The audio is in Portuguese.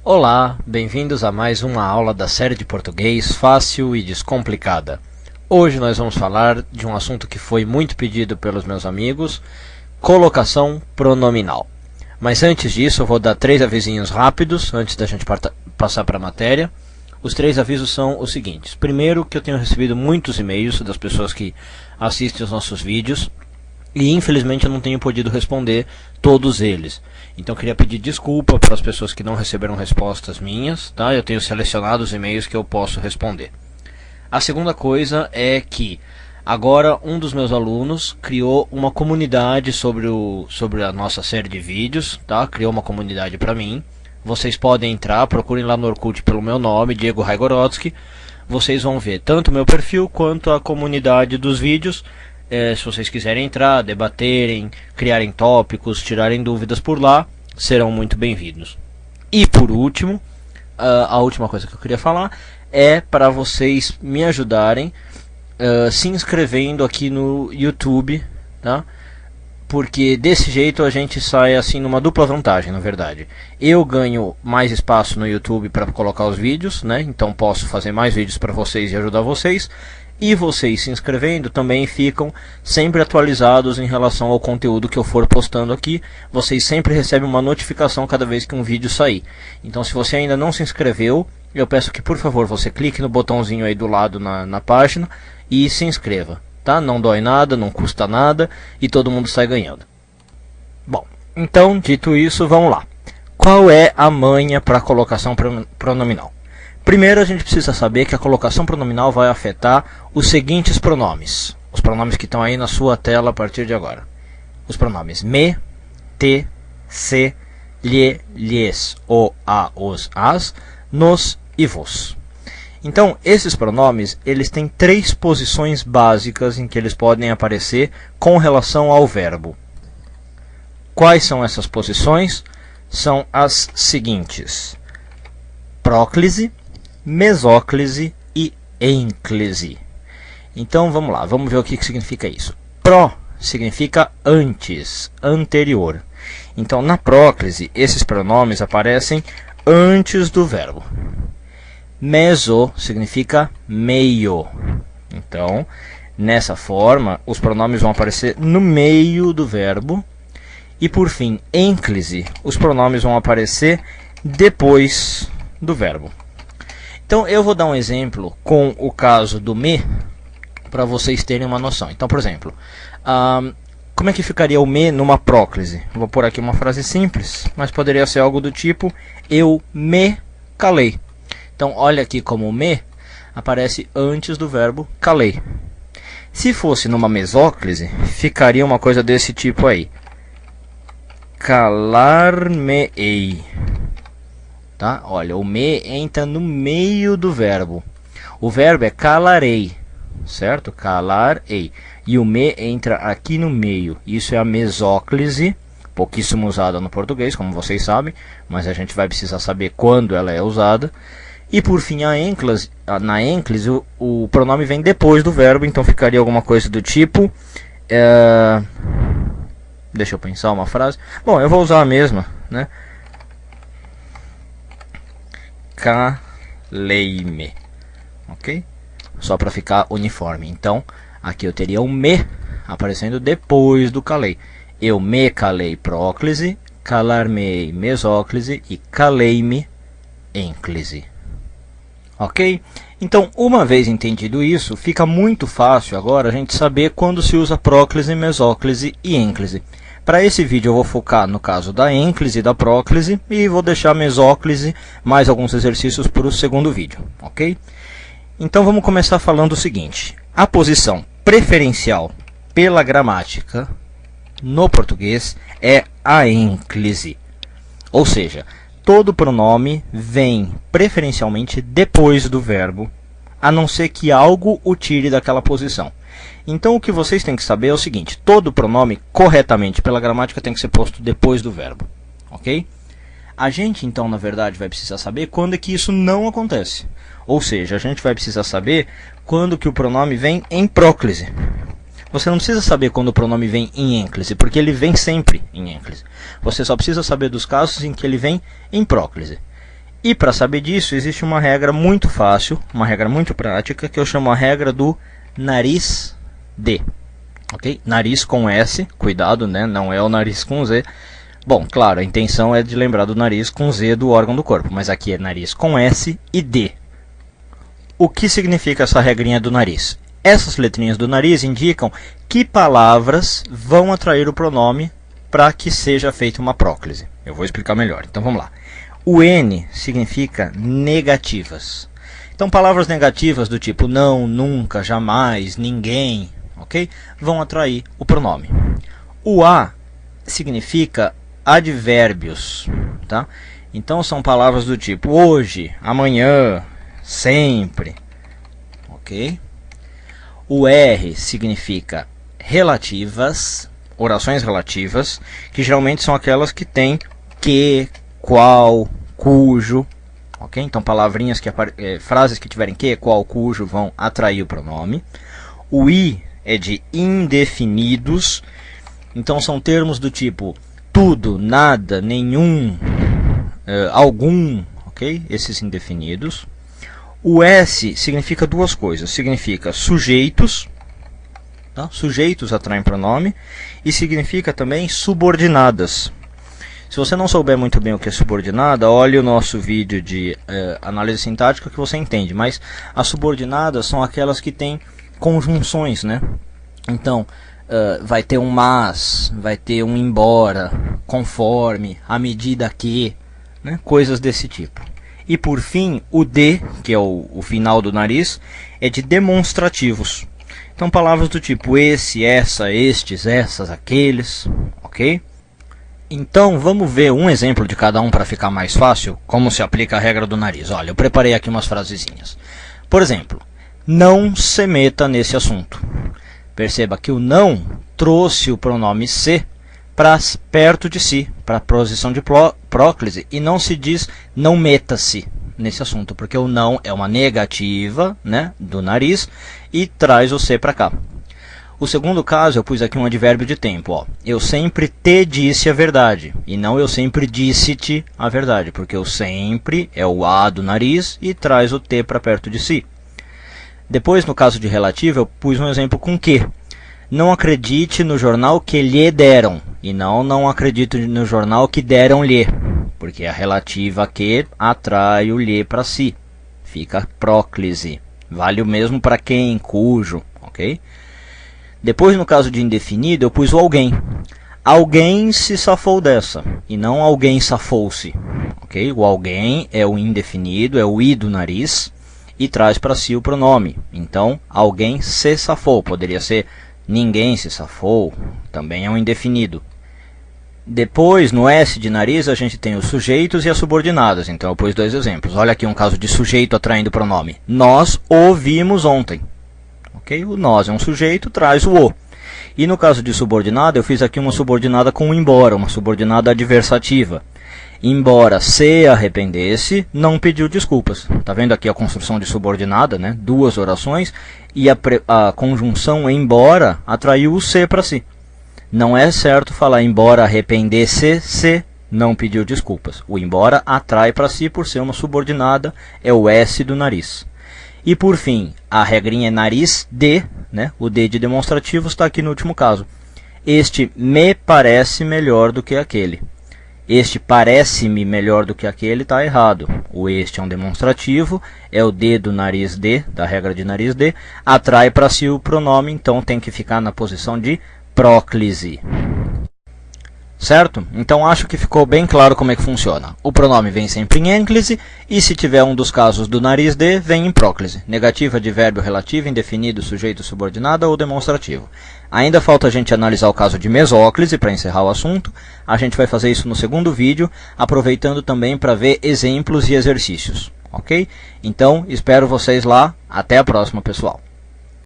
Olá, bem-vindos a mais uma aula da série de português fácil e descomplicada. Hoje nós vamos falar de um assunto que foi muito pedido pelos meus amigos, colocação pronominal. Mas antes disso eu vou dar 3 avisinhos rápidos, antes da gente passar para a matéria. Os 3 avisos são os seguintes. Primeiro, que eu tenho recebido muitos e-mails das pessoas que assistem os nossos vídeos, e infelizmente eu não tenho podido responder todos eles. Então eu queria pedir desculpa para as pessoas que não receberam respostas minhas, tá? Eu tenho selecionado os e-mails que eu posso responder. A segunda coisa é que agora um dos meus alunos criou uma comunidade sobre a nossa série de vídeos, tá? Criou uma comunidade para mim. Vocês podem entrar, procurem lá no Orkut pelo meu nome, Diego Raigorodsky. Vocês vão ver tanto o meu perfil quanto a comunidade dos vídeos. Se vocês quiserem entrar, debaterem, criarem tópicos, tirarem dúvidas por lá, serão muito bem-vindos. E por último, a última coisa que eu queria falar é para vocês me ajudarem se inscrevendo aqui no YouTube, tá? Porque desse jeito a gente sai assim numa dupla vantagem, na verdade. Eu ganho mais espaço no YouTube para colocar os vídeos, né? Então posso fazer mais vídeos para vocês e ajudar vocês. E vocês se inscrevendo também ficam sempre atualizados em relação ao conteúdo que eu for postando aqui. Vocês sempre recebem uma notificação cada vez que um vídeo sair. Então se você ainda não se inscreveu, eu peço que por favor você clique no botãozinho aí do lado na página e se inscreva, tá? Não dói nada, não custa nada e todo mundo sai ganhando. Bom, então dito isso, vamos lá. Qual é a manha para a colocação pronominal? Primeiro a gente precisa saber que a colocação pronominal vai afetar os seguintes pronomes. Os pronomes que estão aí na sua tela a partir de agora. Os pronomes me, te, se, lhe, lhes, o, a, os, as, nos e vos. Então esses pronomes eles têm 3 posições básicas em que eles podem aparecer com relação ao verbo. Quais são essas posições? São as seguintes: próclise, mesóclise e ênclise. Então vamos lá, vamos ver o que significa isso. Pró significa antes, anterior. Então na próclise esses pronomes aparecem antes do verbo. Meso significa meio. Então nessa forma os pronomes vão aparecer no meio do verbo. E por fim, ênclise, os pronomes vão aparecer depois do verbo. Então eu vou dar um exemplo com o caso do me, para vocês terem uma noção. Então, por exemplo, como é que ficaria o me numa próclise? Vou pôr aqui uma frase simples, mas poderia ser algo do tipo: eu me calei. Então olha aqui como o me aparece antes do verbo calei. Se fosse numa mesóclise, ficaria uma coisa desse tipo aí: calar-me-ei. Tá? Olha, o me entra no meio do verbo. O verbo é calarei, certo? Calarei. E o me entra aqui no meio. Isso é a mesóclise, pouquíssimo usada no português, como vocês sabem, mas a gente vai precisar saber quando ela é usada. E por fim, na ênclise, o pronome vem depois do verbo, então ficaria alguma coisa do tipo... Deixa eu pensar uma frase. Bom, eu vou usar a mesma, né? Calei-me, ok? Só para ficar uniforme. Então, aqui eu teria um me aparecendo depois do calei. Eu me calei próclise, calar-me mesóclise e calei-me ênclise. Ok? Então, uma vez entendido isso, fica muito fácil agora a gente saber quando se usa próclise, mesóclise e ênclise. Para esse vídeo eu vou focar no caso da ênclise e da próclise e vou deixar a mesóclise mais alguns exercícios para o segundo vídeo, ok? Então vamos começar falando o seguinte: a posição preferencial pela gramática no português é a ênclise. Ou seja, todo pronome vem preferencialmente depois do verbo, a não ser que algo o tire daquela posição. Então o que vocês têm que saber é o seguinte: todo pronome corretamente pela gramática tem que ser posto depois do verbo, ok? A gente então na verdade vai precisar saber quando é que isso não acontece. Ou seja, a gente vai precisar saber quando que o pronome vem em próclise. Você não precisa saber quando o pronome vem em ênclise, porque ele vem sempre em ênclise. Você só precisa saber dos casos em que ele vem em próclise. E para saber disso, existe uma regra muito fácil, uma regra muito prática, que eu chamo a regra do nariz D. Ok? Nariz com S, cuidado, né? Não é o nariz com Z. Bom, claro, a intenção é de lembrar do nariz com Z do órgão do corpo, mas aqui é nariz com S e D. O que significa essa regrinha do nariz? Essas letrinhas do nariz indicam que palavras vão atrair o pronome para que seja feita uma próclise. Eu vou explicar melhor, então vamos lá. O N significa negativas. Então, palavras negativas do tipo não, nunca, jamais, ninguém, ok? Vão atrair o pronome. O A significa advérbios, tá? Então, são palavras do tipo hoje, amanhã, sempre, ok? O R significa relativas, orações relativas, que geralmente são aquelas que têm que, qual, cujo, ok? Então palavrinhas frases que tiverem que, qual, cujo vão atrair o pronome. O I é de indefinidos, então são termos do tipo tudo, nada, nenhum, algum, ok? Esses indefinidos. O S significa duas coisas, significa sujeitos, tá? Sujeitos atraem pronome, e significa também subordinadas. Se você não souber muito bem o que é subordinada, olhe o nosso vídeo de análise sintática que você entende. Mas as subordinadas são aquelas que têm conjunções, né? Então, vai ter um mas, vai ter um embora, conforme, à medida que, né? Coisas desse tipo. E por fim, o D, que é o final do nariz, é de demonstrativos. Então, palavras do tipo esse, essa, estes, essas, aqueles, ok? Então, vamos ver um exemplo de cada um para ficar mais fácil, como se aplica a regra do nariz. Olha, eu preparei aqui umas frasezinhas. Por exemplo, não se meta nesse assunto. Perceba que o não trouxe o pronome se para perto de si, para a posição de próclise, e não se diz não meta-se nesse assunto, porque o não é uma negativa, né, do nariz e traz o se para cá. O segundo caso, eu pus aqui um advérbio de tempo. Ó. Eu sempre te disse a verdade, e não eu sempre disse-te a verdade, porque o sempre é o a do nariz e traz o te para perto de si. Depois, no caso de relativo, eu pus um exemplo com que. Não acredite no jornal que lhe deram, e não acredito no jornal que deram-lhe, porque a relativa que atrai o lhe para si. Fica próclise. Vale o mesmo para quem, cujo, ok? Depois, no caso de indefinido, eu pus o alguém. Alguém se safou dessa, e não alguém safou-se. Okay? O alguém é o indefinido, é o i do nariz, e traz para si o pronome. Então, alguém se safou. Poderia ser ninguém se safou, também é um indefinido. Depois, no S de nariz, a gente tem os sujeitos e as subordinadas. Então, eu pus dois exemplos. Olha aqui um caso de sujeito atraindo pronome. Nós o vimos ontem. Okay? O nós é um sujeito, traz o. E no caso de subordinada, eu fiz aqui uma subordinada com embora, uma subordinada adversativa. Embora se arrependesse, não pediu desculpas. Está vendo aqui a construção de subordinada, né? Duas orações, e a conjunção embora atraiu o se para si. Não é certo falar embora arrependesse, se não pediu desculpas. O embora atrai para si por ser uma subordinada, é o S do nariz. E por fim, a regrinha é nariz D, né? O D de demonstrativo está aqui no último caso. Este me parece melhor do que aquele. Este parece-me melhor do que aquele está errado. O este é um demonstrativo, é o D do nariz D, da regra de nariz D, atrai para si o pronome, então tem que ficar na posição de próclise. Certo? Então acho que ficou bem claro como é que funciona. O pronome vem sempre em ênclise e se tiver um dos casos do nariz D, vem em próclise. Negativa, advérbio relativo, indefinido, sujeito, subordinada ou demonstrativo. Ainda falta a gente analisar o caso de mesóclise para encerrar o assunto. A gente vai fazer isso no segundo vídeo, aproveitando também para ver exemplos e exercícios. Ok? Então, espero vocês lá. Até a próxima, pessoal.